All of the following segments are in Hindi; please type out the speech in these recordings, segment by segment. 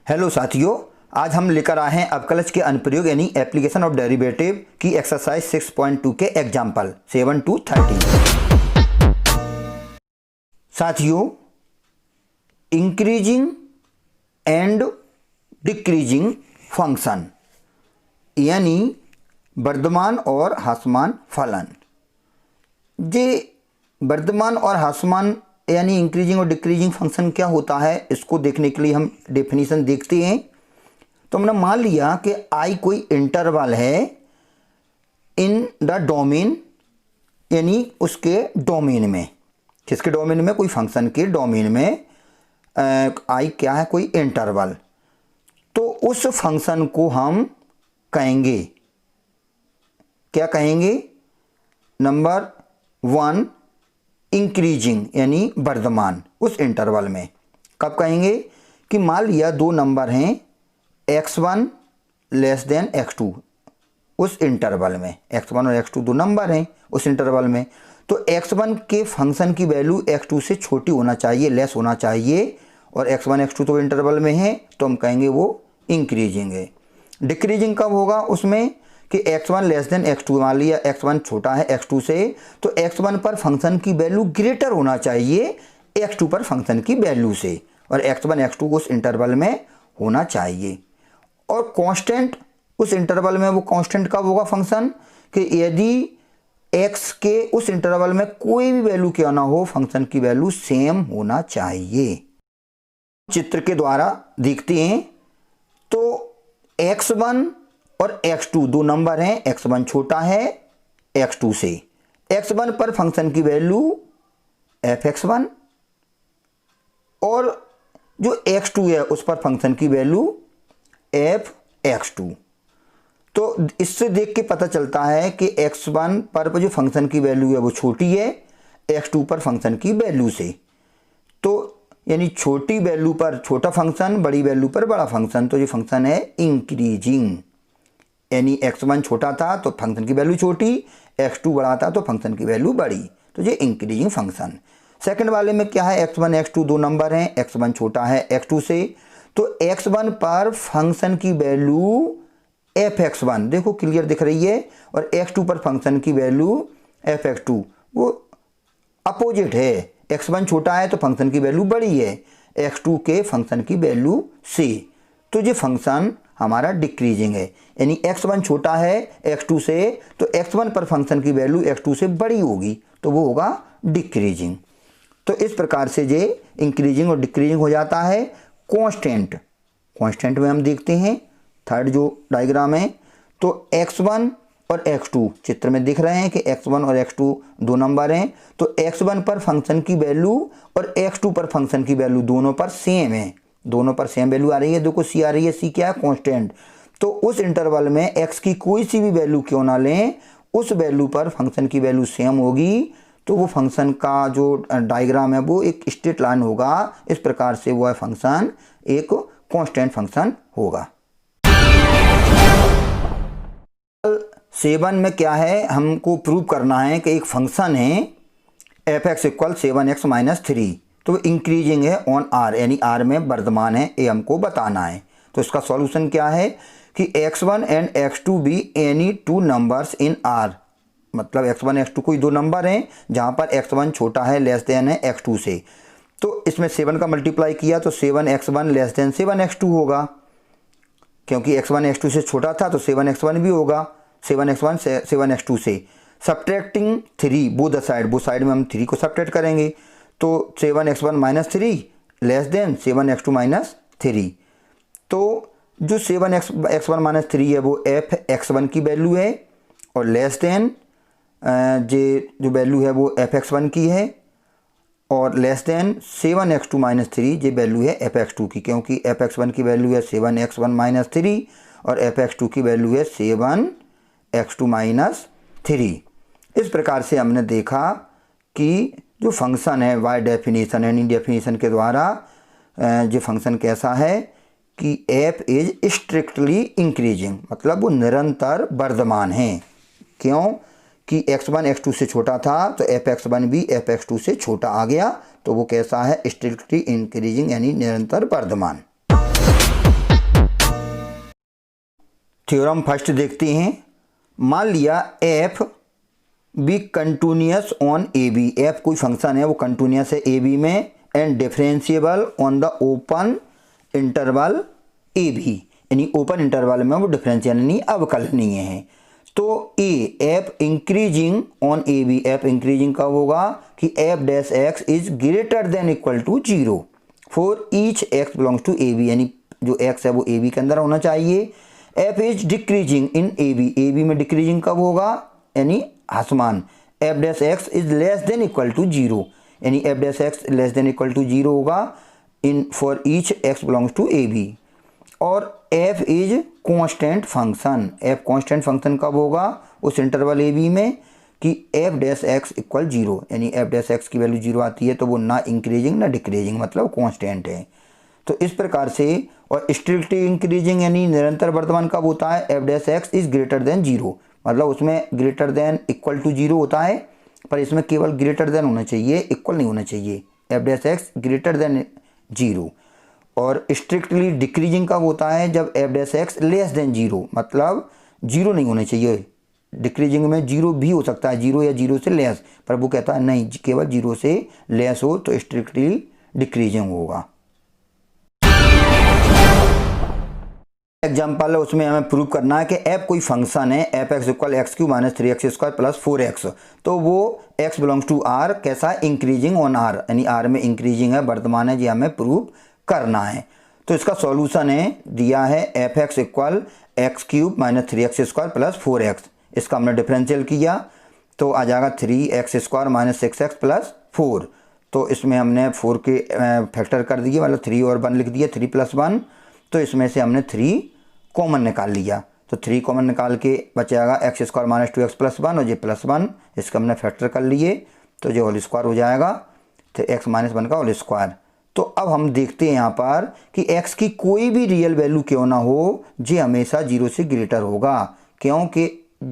हेलो साथियों, आज हम लेकर आए हैं अवकलज के अनुप्रयोग यानी एप्लीकेशन ऑफ डेरिवेटिव की एक्सरसाइज 6.2 के एग्जाम्पल 7 to 13। साथियों, इंक्रीजिंग एंड डिक्रीजिंग फंक्शन यानी वर्धमान और ह्रासमान फलन। जे वर्धमान और ह्रासमान यानी इंक्रीजिंग और डिक्रीजिंग फंक्शन क्या होता है, इसको देखने के लिए हम डेफिनेशन देखते हैं। तो हमने मान लिया कि आई कोई इंटरवल है इन द डोमेन, यानी उसके डोमेन में, किसके डोमेन में, कोई फंक्शन के डोमेन में आई क्या है, कोई इंटरवल। तो उस फंक्शन को हम कहेंगे, क्या कहेंगे, नंबर 1 इंक्रीजिंग यानी वर्धमान उस इंटरवल में। कब कहेंगे कि मान लिया दो नंबर हैं x1 लेस देन x2 उस इंटरवल में, x1 और x2 दो नंबर हैं उस इंटरवल में। तो x1 के फंक्शन की वैल्यू x2 से छोटी होना चाहिए, लेस होना चाहिए, और x1 x2 तो इंटरवल में है, तो हम कहेंगे वो इंक्रीजिंग है। डिक्रीजिंग कब होगा उसमें कि x1 लेस देन x2, मान लिया x1 छोटा है x2 से, तो x1 पर फंक्शन की वैल्यू ग्रेटर होना चाहिए x2 पर फंक्शन की वैल्यू से, और x1 x2 उस इंटरवल में होना चाहिए। और कांस्टेंट उस इंटरवल में, वो कांस्टेंट कब होगा फंक्शन कि यदि x के उस इंटरवल में कोई भी वैल्यू क्या ना हो, फंक्शन की वैल्यू सेम होना चाहिए। चित्र के द्वारा देखते हैं तो x1 और x2 दो नंबर हैं, x1 छोटा है x2 से, x1 पर फंक्शन की वैल्यू fx1 और जो x2 है उस पर फंक्शन की वैल्यू fx2। तो इससे देख के पता चलता है कि x1 पर जो फंक्शन की वैल्यू है वो छोटी है x2 पर फंक्शन की वैल्यू से। तो यानी छोटी वैल्यू पर छोटा फंक्शन, बड़ी वैल्यू पर बड़ा फंक्शन, तो ये फंक्शन है इंक्रीजिंग, यानी x1 छोटा था तो फंक्शन की वैल्यू छोटी, x2 बड़ा था तो फंक्शन की वैल्यू बड़ी, तो ये इंक्रीजिंग फंक्शन। सेकंड वाले में क्या है, x1 x2 दो नंबर हैं, x1 छोटा है x2 से, तो x1 पर फंक्शन की वैल्यू fx1 देखो क्लियर दिख रही है, और x2 पर फंक्शन की वैल्यू fx2, वो अपोजिट है, x1 छोटा है तो फंक्शन की वैल्यू बड़ी है x2 के फंक्शन की वैल्यू से, तो ये फंक्शन हमारा डिक्रीजिंग है, यानी x1 छोटा है x2 से, तो x1 पर फंक्शन की वैल्यू x2 से बड़ी होगी, तो वो होगा डिक्रीजिंग। तो इस प्रकार से ये इंक्रीजिंग और डिक्रीजिंग हो जाता है। कांस्टेंट, कांस्टेंट में हम देखते हैं थर्ड जो डायग्राम है, तो x1 और x2 चित्र में दिख रहे हैं कि x1 और x2 दो नंबर हैं, तो x1 पर फंक्शन की वैल्यू और x2 पर फंक्शन की वैल्यू दोनों पर सेम है, दोनों पर सेम वैल्यू आ रही है। देखो सी आ रही है, सी क्या है, कांस्टेंट। तो उस इंटरवल में x की कोई सी भी वैल्यू क्यों ना लें, उस वैल्यू पर फंक्शन की वैल्यू सेम होगी, तो वो फंक्शन का जो डायग्राम है वो एक स्ट्रेट लाइन होगा। इस प्रकार से वो फंक्शन एक कांस्टेंट फंक्शन होगा। 7 में क्या है, हमको प्रूव करना है कि एक फंक्शन है f(x = 7x - 3), तो इंक्रीजिंग है ऑन r, यानी r में वर्धमान है, ये हमको बताना है। तो इसका सॉल्यूशन क्या है कि x1 and x2 be any two numbers in r, मतलब x1 x2 कोई दो नंबर हैं जहां पर x1 छोटा है, लेस देन है x2 से, तो इसमें 7 का मल्टीप्लाई किया तो 7x1 लेस देन 7x2 होगा, क्योंकि x1 x2 से छोटा था तो 7x1 भी होगा 7x1 से 7x2 से। सब्ट्रैक्टिंग 3 बोथ साइड में हम 3 को सब्ट्रैक्ट करेंगे, तो 7x1 - 3 लेस देन 7x2 - 3। तो जो 7x1 - 3 है वो fx1 की वैल्यू है, और लेस देन जो वैल्यू है वो fx1 की है, और लेस देन 7x2 - 3 ये वैल्यू है fx2 की, क्योंकि fx1 की वैल्यू है 7x1 - 3 और fx2 की वैल्यू है 7x2 - 3। इस प्रकार से हमने देखा कि जो फंक्शन है बाय डेफिनेशन यानी डेफिनेशन के द्वारा जो फंक्शन कैसा है कि f इज स्ट्रिक्टली इंक्रीजिंग, मतलब वो निरंतर वर्धमान है। क्यों कि x1 x2 से छोटा था तो fx1 भी fx2 से छोटा आ गया, तो वो कैसा है, स्ट्रिक्टली इंक्रीजिंग यानी निरंतर वर्धमान। थ्योरम फर्स्ट देखते हैं। मान लिया f be continuous on a b, f कोई फंक्शन है वो कंटिन्यूअस है ए बी में and differentiable on the open interval a b, यानी ओपन इंटरवल में वो डिफरेंशियल यानी अवकलनीय है। तो a f increasing on a b, f increasing कब होगा कि f dash x is greater than equal to 0 for each x belongs to a b, यानी जो एक्स है वो ए बी के अंदर होना चाहिए। F is decreasing in a b में डिक्रीजिंग कब होगा यानी ह्रासमान। F dash x is less than equal to 0, यानी f dash x less than equal to 0 होगा in for each x belongs to a b. और f is constant function, f constant function कब होगा उस इंटरवल ए बी में कि f डैश एक्स इक्वल 0, यानी f डैश एक्स की वैल्यू 0 आती है तो वो ना इंक्रीजिंग ना डिक्रीजिंग मतलब कांस्टेंट है। तो इस प्रकार से, और स्ट्रिक्टली इंक्रीजिंग यानी निरंतर वर्धमान कब होता है, f dash x is greater then 0, मतलब उसमें ग्रेटर देन इक्वल टू 0 होता है, पर इसमें केवल ग्रेटर देन होना चाहिए, इक्वल नहीं होना चाहिए। f dash x greater than 0। और स्ट्रिक्टली डिक्रीजिंग कब होता है जब F dash x less then 0, मतलब 0 नहीं होना चाहिए, डिक्रीजिंग में 0 भी हो सकता है, 0 या 0 से लेस, पर वो कहता है नहीं केवल 0 से लेस हो तो स्ट्रिक्टली डिक्रीजिंग होगा। एग्जाम्पल है उसमें हमें प्रूव करना है कि एफ कोई फंक्शन है F x equal x Q minus 3x² plus 4x, तो वो x बिलोंग्स टू आर कैसा इंक्रीजिंग ऑन आर, यानी आर में इंक्रीजिंग है वर्तमान है, जी हमें प्रूव करना है। तो इसका सॉल्यूशन है दिया है F x equal x cube minus 3x² plus 4x, इसका हमने डिफरेंशियल किया तो आ जाएगा 3x² माइनस 6x प्लस 4, तो इसमें हमने 4 के फैक्टर कर दिए, मतलब 3 और 1 लिख दिए, 3 + 1, तो इसमें से हमने 3 कॉमन निकाल लिया, तो 3 कॉमन निकाल के बचेगा x² माइनस 2x प्लस 1 और ये +1, इसका हमने फैक्टर कर लिए तो ये होल स्क्वायर हो जाएगा, तो x माइनस 1 का होल स्क्वायर। तो अब हम देखते हैं यहाँ पर कि x की कोई भी रियल वैल्यू क्यों ना हो, ये हमेशा 0 से ग्रेटर होगा, क्योंकि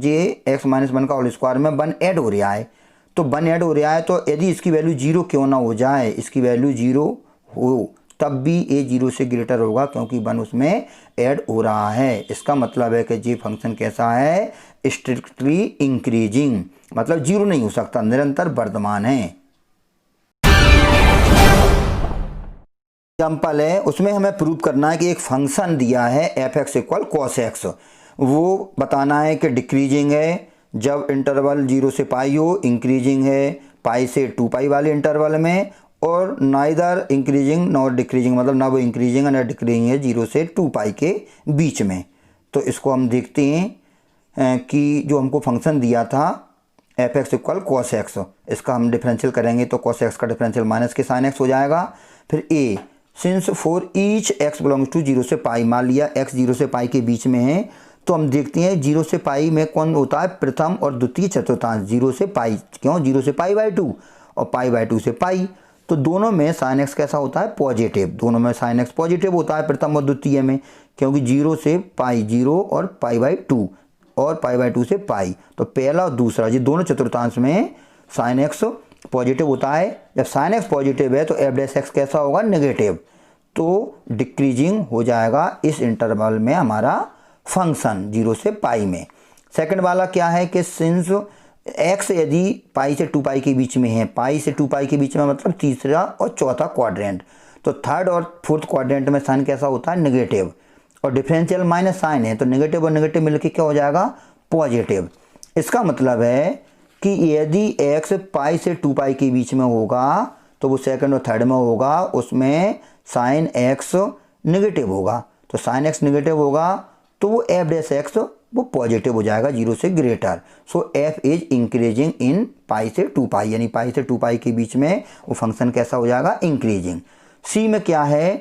ये x माइनस 1 का होल स्क्वायर में 1 ऐड हो रहा है, तो 1 ऐड हो रहा है, तो यदि इसकी वैल्यू 0 क्यों ना हो जाए, इसकी वैल्यू 0 हो तब भी ये 0 से ग्रेटर होगा क्योंकि 1 उसमें ऐड हो रहा है। इसका मतलब है कि ये फंक्शन कैसा है, स्ट्रिक्टली इंक्रीजिंग, मतलब 0 नहीं हो सकता, निरंतर वर्धमान है। एग्जाम्पल है उसमें हमें प्रूव करना है कि एक फंक्शन दिया है F x equal cos x, वो बताना है कि डिक्रीजिंग है जब इंटरवल 0 से पाई हो, इंक्रीजिंग है पाई से 2π वाले इंटरवल में, और नाइदर इंक्रीजिंग नॉर डिक्रीजिंग, मतलब ना वो इंक्रीजिंग है ना डिक्रीजिंग है 0 से 2π के बीच में। तो इसको हम देखते हैं कि जो हमको फंक्शन दिया था f x equal cos x, इसका हम डिफरेंशियल करेंगे तो कॉस एक्स का डिफरेंशियल माइनस के साइन एक्स हो जाएगा। फिर a since for each x belongs to 0 से पाई, मान लिया x 0 से पाई के बीच में है, तो हम देखते हैं 0 से पाई में कौन होता है प्रथम और द्वितीय चतुर्थांश, 0 से पाई, क्यों 0 से π/2 और π/2 से पाई, तो दोनों में साइन एक्स कैसा होता है पॉजिटिव, दोनों में साइन एक्स पॉजिटिव होता है प्रथम और द्वितीय में, क्योंकि 0 से पाई 0 और π/2 और π/2 से पाई, तो पहला और दूसरा ये दोनों चतुर्थांश में साइन एक्स पॉजिटिव होता है। जब साइन एक्स पॉजिटिव है तो एफ डैश एक्स कैसा होगा नेगेटिव, तो डिक्रीजिंग हो जाएगा इस इंटरवल में हमारा फंक्शन 0 से पाई में। सेकंड वाला क्या है कि सिंस x यदि पाई से 2π के बीच में है, पाई से 2π के बीच में मतलब तीसरा और चौथा क्वाड्रेंट, तो थर्ड और फोर्थ क्वाड्रेंट में साइन कैसा होता है नेगेटिव, और डिफरेंशियल माइनस साइन है तो नेगेटिव और नेगेटिव मिलकर क्या हो जाएगा पॉजिटिव। इसका मतलब है कि यदि x पाई से 2π के बीच में होगा तो वो सेकंड और थर्ड में होगा, उसमें साइन x नेगेटिव होगा, तो साइन x नेगेटिव होगा तो वो एफ डैश एक्स वो पॉजिटिव हो जाएगा 0 से greater. So f is increasing in pi से 2π, यानी पाई से 2π के बीच में वो फंक्शन कैसा हो जाएगा इंक्रीजिंग। सी में क्या है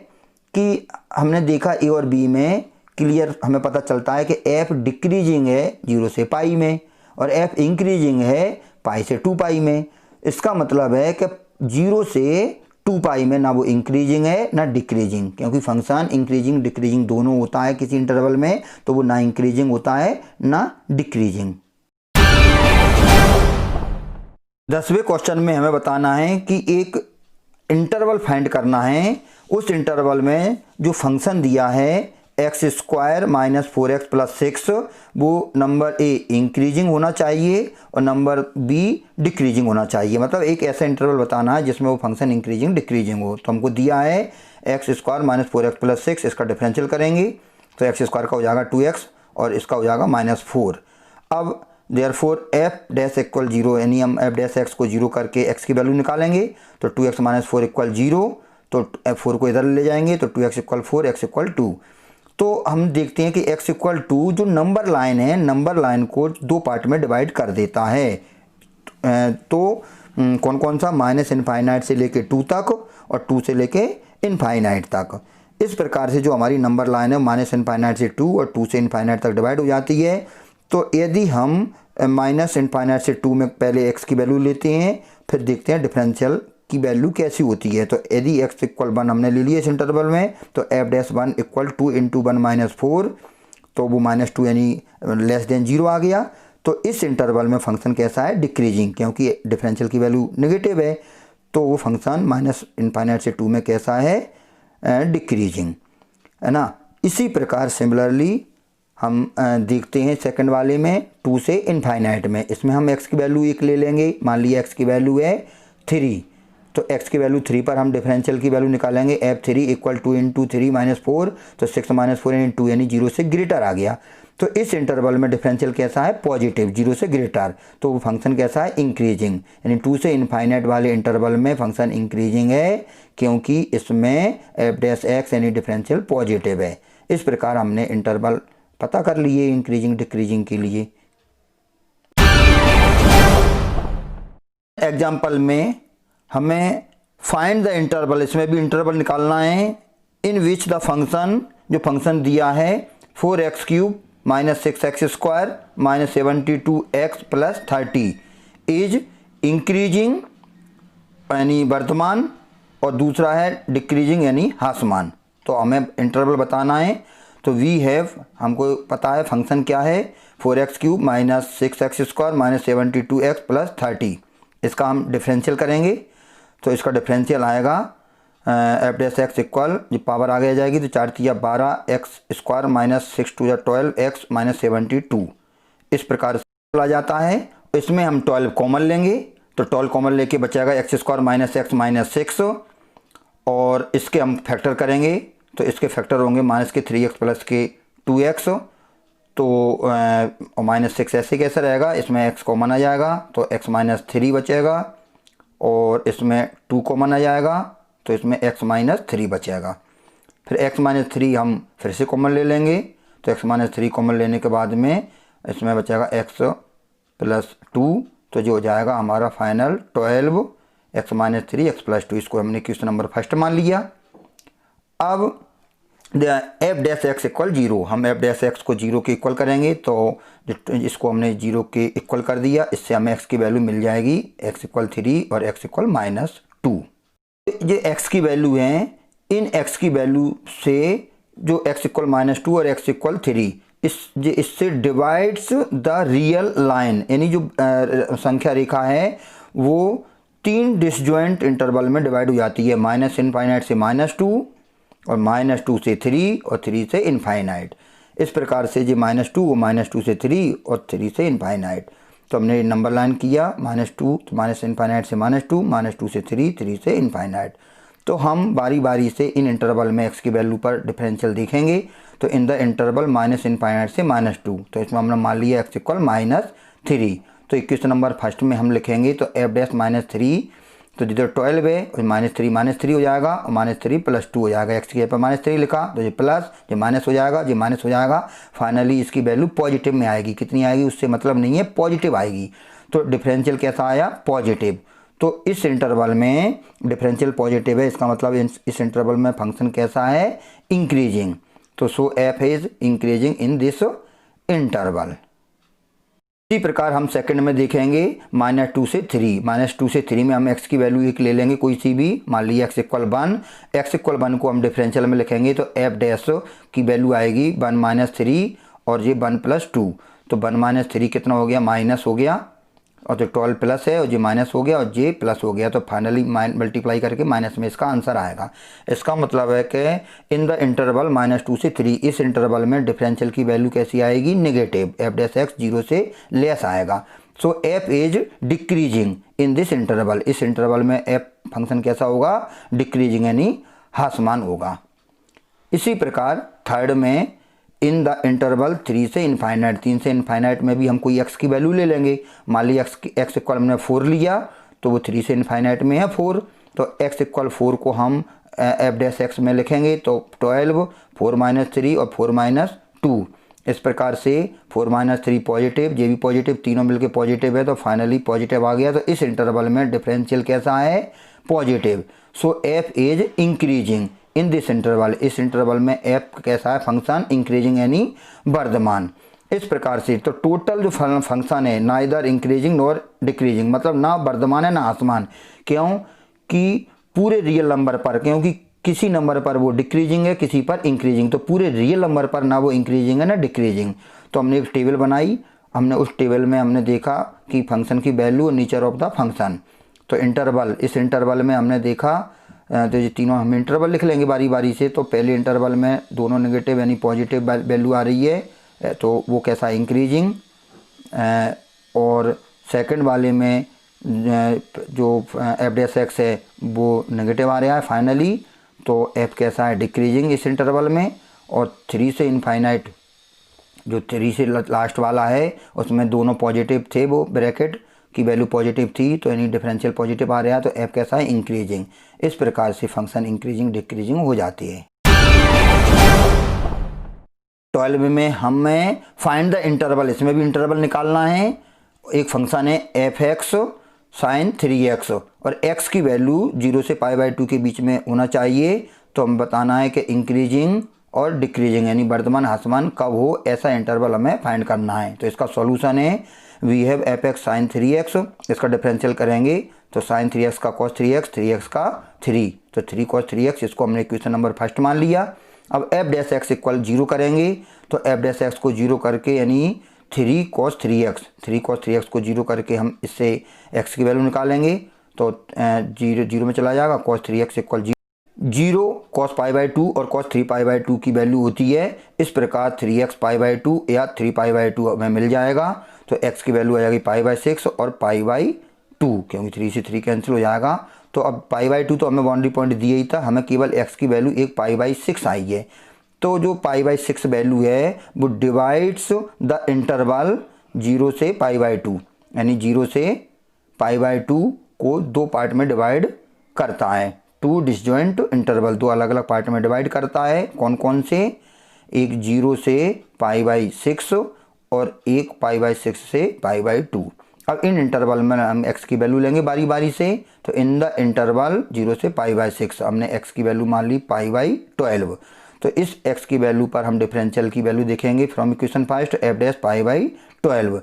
कि हमने देखा ए और बी में क्लियर हमें पता चलता है कि f डिक्रीजिंग है 0 से पाई में और f इंक्रीजिंग है पाई से 2π में। इसका मतलब है कि 0 से 2π में ना वो इंक्रीजिंग है ना डिक्रीजिंग, क्योंकि फंक्शन इंक्रीजिंग डिक्रीजिंग दोनों होता है किसी इंटरवल में, तो वो ना इंक्रीजिंग होता है ना डिक्रीजिंग। 10वें क्वेश्चन में हमें बताना है कि एक इंटरवल फाइंड करना है, उस इंटरवल में जो फंक्शन दिया है x square minus 4x plus 6 वो नंबर ए इंक्रीजिंग होना चाहिए और नंबर बी डिक्रीजिंग होना चाहिए। मतलब एक ऐसा इंटरवल बताना है जिसमें वो फंक्शन इंक्रीजिंग डिक्रीजिंग हो। तो हमको दिया है x square minus 4x plus 6, इसका डिफरेंशियल करेंगे तो एक्स स्क्वायर का हो जाएगा 2x और इसका हो जाएगा -4। अब देयरफॉर एफ डैश इक्वल 0, यानी हम एफ डैश एक्स को 0 करके एक्स की वैल्यू निकालेंगे तो 2x माइनस 4 इक्वल 0, तो F4 को इधर ले जाएंगे तो 2x इक्वल 4, x इक्वल 2। तो हम देखते हैं कि x इक्वल 2 जो नंबर लाइन है, नंबर लाइन को दो पार्ट में डिवाइड कर देता है। तो कौन कौन सा, माइनस इनफाइनाइट से लेके 2 तक और 2 से लेके इनफाइनाइट तक। इस प्रकार से जो हमारी नंबर लाइन है माइनस इनफाइनाइट से 2 और 2 से इनफाइनाइट तक डिवाइड हो जाती है। तो यदि हम माइनस इनफाइनाइट से 2 में पहले x की वैल्यू लेते हैं, फिर देखते हैं डिफरेंशियल की वैल्यू कैसी होती है। तो यदि x इक्वल 1 हमने ले लिया इस इंटरवल में, तो f dash 1 equal 2 into 1 minus 4, तो वो -2 यानी लेस देन 0 आ गया। तो इस इंटरवल में फंक्शन कैसा है, डिक्रीजिंग, क्योंकि डिफरेंशियल की वैल्यू नेगेटिव है। तो वो फंक्शन माइनस इनफाइनाइट से 2 में कैसा है, डिक्रीजिंग, है ना। इसी प्रकार सिमिलरली हम देखते हैं सेकंड वाले में 2 से इनफाइनाइट में। इसमें हम x की वैल्यू 1 ले लेंगे, मान लिया x की वैल्यू है 3, तो x की वैल्यू 3 पर हम डिफरेंशियल की वैल्यू निकालेंगे f3 इक्वल 2 इंटू 3 माइनस 4, तो 6 माइनस 4 यानी 2 यानी 0 से ग्रेटर आ गया। तो इस इंटरवल में डिफरेंशियल कैसा है, पॉजिटिव, 0 से ग्रेटर। तो वो फंक्शन कैसा है, इंक्रीजिंग, यानी 2 से इनफाइनाइट वाले इंटरवल में फंक्शन इंक्रीजिंग है, क्योंकि इसमें एफ डैश एक्स यानी डिफरेंशियल पॉजिटिव है। इस प्रकार हमने इंटरवल पता कर लिए इंक्रीजिंग डिक्रीजिंग के लिए। एग्जाम्पल में हमें फाइंड द इंटरवल, इसमें भी इंटरवल निकालना है, इन विच द फंक्शन, जो फंक्शन दिया है 4x³ minus 6x square minus 72x plus 30 is increasing यानी वर्तमान, और दूसरा है डिक्रीजिंग यानी ह्रासमान। तो हमें इंटरवल बताना है। तो वी हैव, हमको पता है फंक्शन क्या है, 4x³ minus 6x square minus 72x plus 30। इसका हम डिफरेंशियल करेंगे तो इसका डिफरेंशियल आएगा एफ डैश एक्स इक्वल, जब पावर आगे आ जाएगी तो 4 3 12 x square minus 6 2 12 x minus 72। इस प्रकार से आ जाता है। इसमें हम 12 कॉमन लेंगे तो 12 कॉमन लेके बचेगा x square minus x minus 6, और इसके हम फैक्टर करेंगे तो इसके फैक्टर होंगे माइनस के 3x प्लस के 2x, तो माइनस 6 ऐसे कैसे रहेगा, इसमें x कॉमन आ जाएगा तो x माइनस 3 बचेगा, और इसमें 2 कॉमन आ जाएगा तो इसमें x माइनस 3 बचेगा। फिर x माइनस 3 हम फिर से कॉमन ले लेंगे तो x माइनस 3 कॉमन लेने के बाद में इसमें बचेगा x प्लस 2, तो जो हो जाएगा हमारा final 12 x minus 3 x plus 2। इसको हमने क्वेश्चन नंबर फर्स्ट मान लिया। अब एफ डैश एक्स इक्वल 0, हम एफ डैश एक्स को 0 के इक्वल करेंगे तो इसको हमने 0 के इक्वल कर दिया। इससे हमें x की वैल्यू मिल जाएगी x इक्वल 3 और x इक्वल -2। ये x की वैल्यू है, इन x की वैल्यू से जो x इक्वल -2 और x इक्वल 3, इससे डिवाइड्स द रियल लाइन, यानी जो संख्या रेखा है वो 3 डिसजॉइंट इंटरवल में डिवाइड हो जाती है, माइनस इनफाइनाइट से -2 और -2 से 3 और 3 से इनफाइनाइट। इस प्रकार से जो -2 वो -2 से 3 और 3 से इनफाइनाइट। तो हमने नंबर लाइन किया -2 तो माइनस इनफाइनाइट से -2, -2 से 3, 3 से इनफाइनाइट। तो हम बारी बारी से इन इंटरवल में x की वैल्यू पर डिफरेंशियल देखेंगे। तो in the interval minus infinite से -2, तो इसमें हमने मान लिया x इक्वल -3। तो इक्वेशन नंबर फर्स्ट में हम लिखेंगे तो एफ डैश -3, तो जिधर 12 है -3 हो जाएगा और -3 प्लस 2 हो जाएगा। एक्स की जगह पर -3 लिखा तो ये प्लस, ये माइनस हो जाएगा, ये माइनस हो जाएगा। फाइनली इसकी वैल्यू पॉजिटिव में आएगी। कितनी आएगी उससे मतलब नहीं है, पॉजिटिव आएगी। तो डिफरेंशियल कैसा आया, पॉजिटिव। तो इस इंटरवल में डिफरेंशियल पॉजिटिव है, इसका मतलब इस इंटरवल में फंक्शन कैसा है, इंक्रीजिंग। तो so f is increasing in this interval. इसी प्रकार हम सेकंड में देखेंगे -2 से 3। -2 से 3 में हम x की वैल्यू 1 ले लेंगे, कोई सी भी, मान लीजिए x इक्वल 1। x इक्वल 1 को हम डिफरेंशियल में लिखेंगे तो f डैश की वैल्यू आएगी 1 - 3 और ये 1 + 2। तो 1 - 3 कितना हो गया, माइनस हो गया, और तो 12 प्लस है और जे माइनस हो गया और जे प्लस हो गया, तो फाइनली मल्टीप्लाई करके माइनस में इसका आंसर आएगा। इसका मतलब है कि इन द इंटरवल -2 से 3, इस इंटरवल में डिफरेंशियल की वैल्यू कैसी आएगी, नेगेटिव, एफ डैश एक्स 0 से लेस आएगा। So f is decreasing in this interval, इस इंटरवल में एफ फंक्शन कैसा होगा, डिक्रीजिंग यानी ह्रासमान होगा। इसी प्रकार थर्ड में इन द इंटरवल 3 से इनफाइनाइट, 3 से इनफाइनाइट में भी हम कोई x की वैल्यू ले लेंगे। मान लीजिए x इक्वल हमने 4 लिया, तो वो 3 से इनफाइनाइट में है 4, तो x इक्वल 4 को हम एफ डैश एक्स में लिखेंगे, तो 12, 4 - 3 और 4 - 2। इस प्रकार से 4 - 3 पॉजिटिव, ये भी पॉजिटिव, तीनों मिलके पॉजिटिव है, तो फाइनली पॉजिटिव आ गया। तो इस इंटरवल में डिफरेंशियल कैसा है, positive. So f is increasing in this interval, इस इंटरवल में एफ कैसा है, फंक्शन इंक्रीजिंग यानी वर्धमान। इस प्रकार से तो टोटल जो फंक्शन है नाइदर इंक्रीजिंग नॉर डिक्रीजिंग, मतलब ना वर्धमान है ना ह्रासमान। क्यों कि पूरे रियल नंबर पर, क्योंकि किसी नंबर पर वो डिक्रीजिंग है, किसी पर इंक्रीजिंग, तो पूरे रियल नंबर पर ना वो इंक्रीजिंग है ना डिक्रीजिंग। तो हमने एक टेबल बनाई, हमने उस टेबल में हमने देखा कि फंक्शन की वैल्यू और नेचर ऑफ द फंक्शन। तो इंटरवल, इस इंटरवल में हमने देखा, तो ये तीनों हम इंटरवल लिख लेंगे बारी बारी से। तो पहले इंटरवल में दोनों नेगेटिव यानी पॉजिटिव वैल्यू आ रही है, तो वो कैसा इंक्रीजिंग, और सेकंड वाले में जो एफ डैश एक्स है वो नेगेटिव आ रहा है फाइनली, तो एफ कैसा है, डिक्रीजिंग इस इंटरवल में। और 3 से इनफाइनाइट, जो 3 से लास्ट वाला है उसमें दोनों पॉजिटिव थे, वो ब्रैकेट की वैल्यू पॉजिटिव थी, तो यानी डिफरेंशियल पॉजिटिव आ रहा है, तो एफ कैसा है, इंक्रीजिंग। इस प्रकार से फंक्शन इंक्रीजिंग डिक्रीजिंग हो जाती है। 12 में हमें फाइंड द इंटरवल, इसमें भी इंटरवल निकालना है। एक फंक्शन है एफ एक्स साइन 3x और x की वैल्यू 0 से π/2 के बीच में होना चाहिए। तो हम बताना है कि इंक्रीजिंग और डिक्रीजिंग यानी वर्धमान ह्रासमान कब हो, ऐसा इंटरवल हमें फाइंड करना है। तो इसका सॉल्यूशन है we have f x sine 3x, इसका डिफरेंशियल करेंगे तो साइन 3x का cos 3x, 3x का 3, तो 3 cos 3x, इसको हमने इक्वेशन नंबर फर्स्ट मान लिया। अब एफ डैश एक्स इक्वल 0 करेंगे, तो एफ डैश एक्स को 0 करके यानी 3 cos 3x, 3 cos 3x को 0 करके हम इससे x की वैल्यू निकालेंगे, तो 0 में चला जाएगा, cos 3x इक्वल 0 cos π/2 और cos 3 π/2 की वैल्यू होती है। इस प्रकार 3x π/2 या 3 π/2 हमें मिल जाएगा, तो x की वैल्यू आ जाएगी π/6 और π/2, क्योंकि 3 से 3 कैंसिल हो जाएगा। तो अब π/2 तो हमें बाउंड्री पॉइंट दिया ही था, हमें केवल x की वैल्यू एक π/6 आई है। तो जो π/6 वैल्यू है वो डिवाइड्स द इंटरवल 0 से π/2, यानी 0 से π/2 को दो पार्ट में डिवाइड करता है। टू डिसजॉइंट इंटरवल, दो अलग अलग पार्ट में डिवाइड करता है। कौन कौन से, एक 0 से π/6 और एक π/6 से π/2। अब इन इंटरवल में हम x की वैल्यू लेंगे बारी बारी से। तो इन द इंटरवल 0 से π/6 हमने x की वैल्यू मान ली π/12। तो इस x की वैल्यू पर हम डिफरेंशियल की वैल्यू देखेंगे from equation first, f dash π/12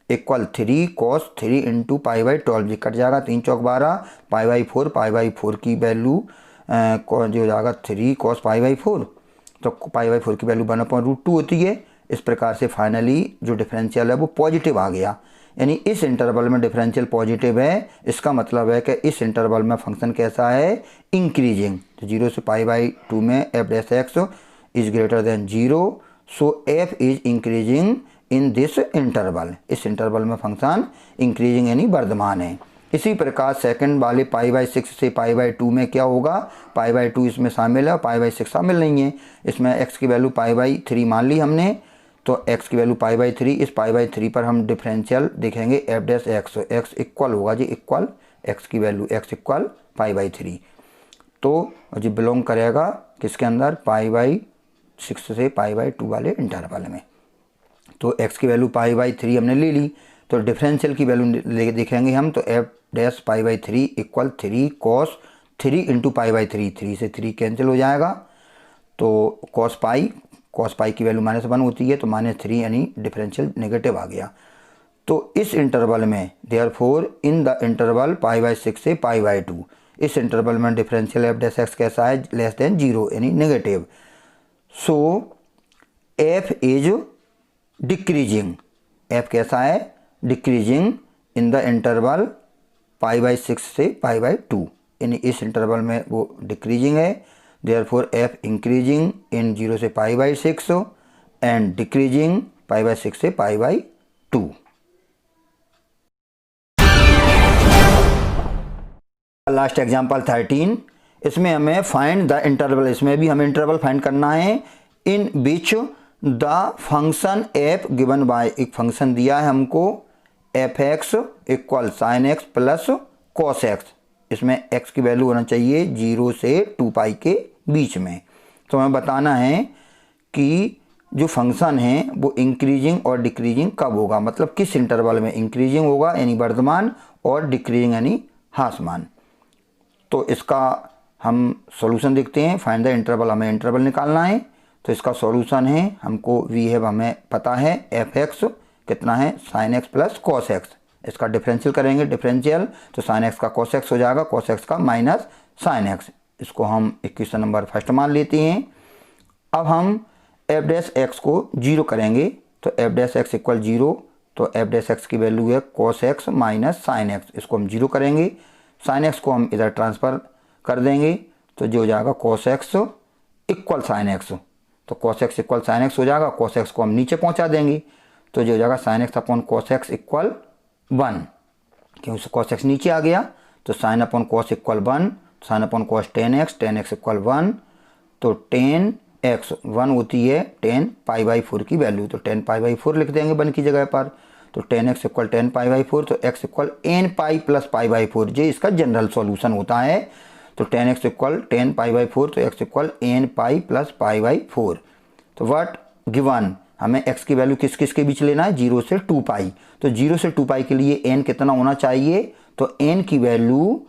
equal 3 cos 3 into π/12, cut जाएगा, 3 चौक 12, π/4, π/4 की वैल्यू जो हो जाएगा 3 cos π/4, तो π/4 की वैल्यू 1/√2 होती है। इस प्रकार से फाइनली जो डिफरेंशियल है वो पॉजिटिव आ गया, यानी इस इंटरवल में डिफरेंशियल पॉजिटिव है। इसका मतलब है कि इस इंटरवल में फंक्शन कैसा है, इंक्रीजिंग। तो 0 से π/2 में F dash x is greater then 0, so f is increasing in this interval, इस इंटरवल में फंक्शन इंक्रीजिंग यानी वर्धमान है। इसी प्रकार सेकंड वाले π/6 से π/2 में क्या होगा, π/2 इसमें शामिल है और π/6 शामिल नहीं है। इसमें x की वैल्यू π/3 मान ली हमने, तो x की वैल्यू π/3, इस π/3 पर हम डिफरेंशियल देखेंगे F dash x, x equal होगा जी इक्वल x की वैल्यू x इक्वल π/3, तो जी बिलोंग करेगा किसके अंदर, π/6 से π/2 वाले इंटरवल में। तो x की वैल्यू π/3 हमने ले ली, तो डिफरेंशियल की वैल्यू देखेंगे हम, तो f dash π/3 equal 3 cos 3 into π/3, 3 से 3 कैंसिल हो जाएगा, तो cos π की वैल्यू -1 होती है, तो -3 यानी डिफरेंशियल नेगेटिव आ गया। तो इस इंटरवल में देयरफॉर इन द इंटरवल π/6 से π/2, इस इंटरवल में डिफरेंशियल एफ डैश एक्स कैसा है, लेस देन 0 यानी negative. So f is decreasing, F कैसा है, डिक्रीजिंग इन द इंटरवल π/6 से π/2, यानी इस इंटरवल में वो डिक्रीजिंग है, देयरफॉर f इंक्रीजिंग इन 0 से π/6 एंड डिक्रीजिंग π/6 से π/2। लास्ट एग्जाम्पल 13, इसमें हमें फाइंड द इंटरवल, इसमें भी हमें इंटरवल फाइंड करना है in which the function f given by, एक फंक्शन दिया है हमको f(x) equal sin x plus cos x, इसमें x की वैल्यू होना चाहिए 0 से 2π के बीच में। तो हमें बताना है कि जो फंक्शन है वो इंक्रीजिंग और डिक्रीजिंग कब होगा, मतलब किस इंटरवल में इंक्रीजिंग होगा यानी वर्धमान और डिक्रीजिंग यानी ह्रासमान। तो इसका हम सॉल्यूशन देखते हैं। फाइंड द इंटरवल, हमें इंटरवल निकालना है। तो इसका सॉल्यूशन है, हमको वी हैव हमें पता है f(x) कितना है sin x plus cos x, इसका डिफरेंशियल करेंगे, डिफरेंशियल तो sin x का cos x हो जाएगा, cos x का माइनस sin x, इसको हम इक्वेशन नंबर फर्स्ट मान लेते हैं। अब हम f' को 0 करेंगे, तो f' इक्वल 0, तो f' की वैल्यू है cos x minus sin x, इसको हम 0 करेंगे। sin x को हम इधर ट्रांसफ़र कर देंगे, तो जो हो जाएगा cos x equal sin x, तो cos x equal sin x हो जाएगा। cos x को हम नीचे पहुंचा देंगे, तो जो हो जाएगा sin x upon cos x equal 1, क्योंकि cos x नीचे आ गया, तो sin upon cos equal 1, sin upon cos tan x equal 1, तो tan x 1 होती है tan π/4 की वैल्यू, तो tan π/4 लिख देंगे 1 की जगह पर, तो tan x इक्वल tan π/4, तो x इक्वल nπ प्लस π/4, ये इसका जनरल सॉल्यूशन होता है। तो tan x इक्वल tan π/4, तो x इक्वल nπ प्लस π/4। तो व्हाट गिवन, हमें x की वैल्यू किस किस के बीच लेना है, 0 से 2π, तो 0 से 2π के लिए n कितना होना चाहिए, तो n की वैल्यू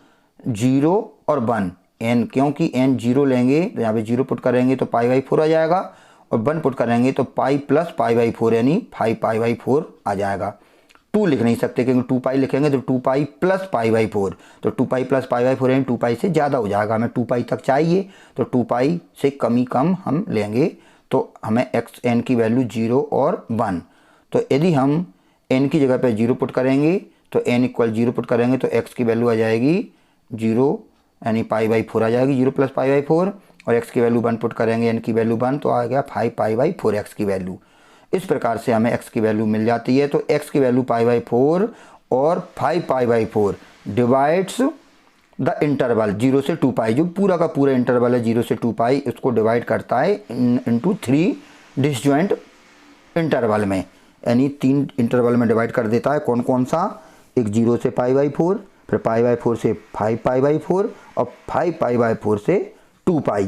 0 और 1, n क्योंकि n 0 लेंगे तो यहाँ पे 0 पुट करेंगे तो π/4 आ जाएगा, और 1 पुट करेंगे तो π प्लस π/4 यानी 5π/4 आ जाएगा। 2 लिख नहीं सकते क्योंकि 2π लिखेंगे तो 2π प्लस π/4, तो 2π प्लस π/4 यानी 2π से ज़्यादा हो जाएगा, हमें 2π तक चाहिए, तो 2π से कम हम लेंगे, तो हमें n की वैल्यू 0 और 1। तो यदि हम n की जगह पे 0 पुट करेंगे, तो n इक्वल 0 पुट करेंगे तो x की वैल्यू आ जाएगी 0 यानी π/4 आ जाएगी, 0 प्लस π/4, और x की वैल्यू 1 पुट करेंगे, n की वैल्यू 1, तो आ गया 5π/4 x की वैल्यू। इस प्रकार से हमें x की वैल्यू मिल जाती है। तो x की वैल्यू π/4 और 5π/4 डिवाइड्स द इंटरवल 0 से 2π, जो पूरा का पूरा इंटरवल है 0 से 2π, इसको डिवाइड करता है इनटू 3 डिसजॉइंट इंटरवल में, यानी 3 इंटरवल में डिवाइड कर देता है। कौन कौन सा, एक 0 से π/4, फिर π/4 से 5π/4 और 5π/4 से 2π।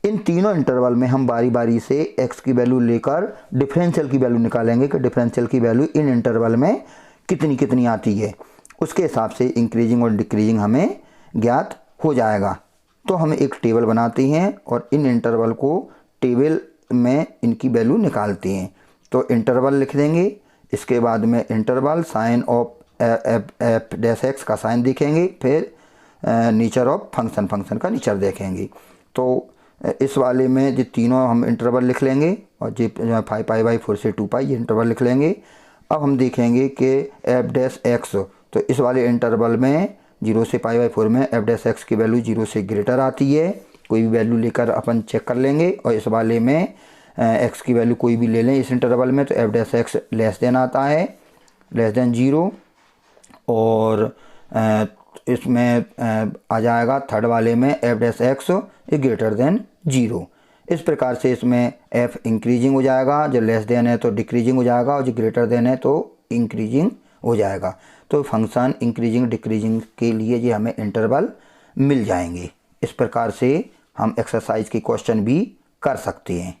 इन तीनों इंटरवल में हम बारी बारी से x की वैल्यू लेकर डिफरेंशियल की वैल्यू निकालेंगे कि डिफरेंशियल की वैल्यू इन इंटरवल में कितनी कितनी आती है, उसके हिसाब से इंक्रीजिंग और डिक्रीजिंग हमें ज्ञात हो जाएगा। तो हम एक टेबल बनाते हैं और इन इंटरवल को टेबल में इनकी वैल्यू निकालते हैं। तो इंटरवल लिख देंगे, इसके बाद में इंटरवल साइन ऑफ f'(x) का साइन देखेंगे, फिर नेचर ऑफ फंक्शन का नेचर देखेंगे। तो इस वाले में जो तीनों हम इंटरवल लिख लेंगे, और जो 5π/4 से 2π ये इंटरवल लिख लेंगे। अब हम देखेंगे कि f'(x), तो इस वाले इंटरवल में 0 से π/4 में f'(x) की वैल्यू 0 से ग्रेटर आती है, कोई भी वैल्यू लेकर अपन चेक कर लेंगे, और इस वाले में x की वैल्यू कोई भी ले लें इस इंटरवल में, तो f'(x) लेस देन आता है, लेस देन 0, और इसमें आ जाएगा थर्ड वाले में f'(x) ग्रेटर देन 0। इस प्रकार से इसमें f इंक्रीजिंग हो जाएगा, जो लेस देन है तो डिक्रीजिंग हो जाएगा, और जो ग्रेटर देन है तो इंक्रीजिंग हो जाएगा। तो फंक्शन इंक्रीजिंग डिक्रीजिंग के लिए ये हमें इंटरवल मिल जाएंगे। इस प्रकार से हम एक्सरसाइज की क्वेश्चन भी कर सकते हैं।